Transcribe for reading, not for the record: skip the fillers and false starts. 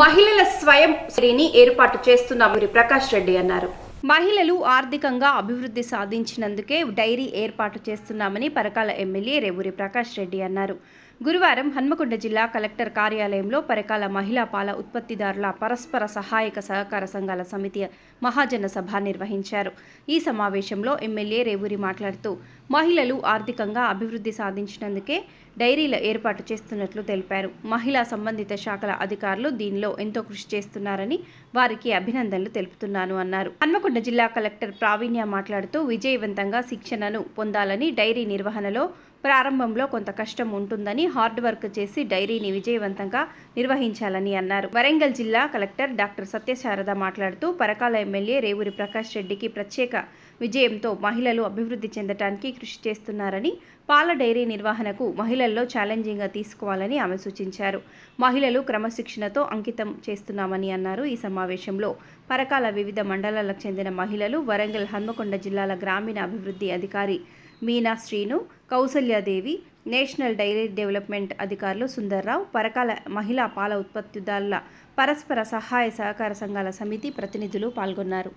మహిళల స్వయం శ్రేణి ఏర్పాటు చేస్తున్నామని ప్రకాష్ రెడ్డి అన్నారు. మహిళలు ఆర్థికంగా అభివృద్ధి సాధించినందుకే డైరీ ఏర్పాటు చేస్తున్నామని పరకాల ఎమ్మెల్యే రేవూరి ప్రకాష్ రెడ్డి అన్నారు. గురువారం హన్మకొండ జిల్లా కలెక్టర్ కార్యాలయంలో పరకాల మహిళా పాల ఉత్పత్తిదారుల పరస్పర సహాయక సహకార సంఘాల సమితి మహాజన సభ నిర్వహించారు. ఈ సమావేశంలో ఎమ్మెల్యే రేవూరి మాట్లాడుతూ మహిళలు ఆర్థికంగా అభివృద్ధి సాధించినందుకే డైరీల ఏర్పాటు చేస్తున్నట్లు తెలిపారు. మహిళా సంబంధిత శాఖల అధికారులు దీనిలో ఎంతో కృషి చేస్తున్నారని వారికి అభినందనలు తెలుపుతున్నాను అన్నారు. హన్మకొండ జిల్లా కలెక్టర్ ప్రావీణ్య మాట్లాడుతూ విజయవంతంగా శిక్షణను పొందాలని, డైరీ నిర్వహణలో ప్రారంభంలో కొంత కష్టం ఉంటుందని, హార్డ్ వర్క్ చేసి డైరీని విజయవంతంగా నిర్వహించాలని అన్నారు. వరంగల్ జిల్లా కలెక్టర్ డాక్టర్ సత్యశారద మాట్లాడుతూ పరకాల ఎమ్మెల్యే రేవూరి ప్రకాష్ రెడ్డికి ప్రత్యేక విజయంతో మహిళలు అభివృద్ధి చెందడానికి కృషి చేస్తున్నారని, పాల డైరీ నిర్వహణకు మహిళల్లో ఛాలెంజింగ్గా తీసుకోవాలని ఆమె సూచించారు. మహిళలు క్రమశిక్షణతో అంకితం చేస్తున్నామని అన్నారు. ఈ సమావేశంలో పరకాల వివిధ మండలాలకు చెందిన మహిళలు, వరంగల్, హన్మకొండ జిల్లాల గ్రామీణ అభివృద్ధి అధికారి Meena Srinu, Kausalyadevi, national dairy development అధికారులు సుందర్రావు, పరకాల మహిళా పాల ఉత్పత్తిదారుల పరస్పర సహాయ సహకార సంఘాల సమితి ప్రతినిధులు పాల్గొన్నారు.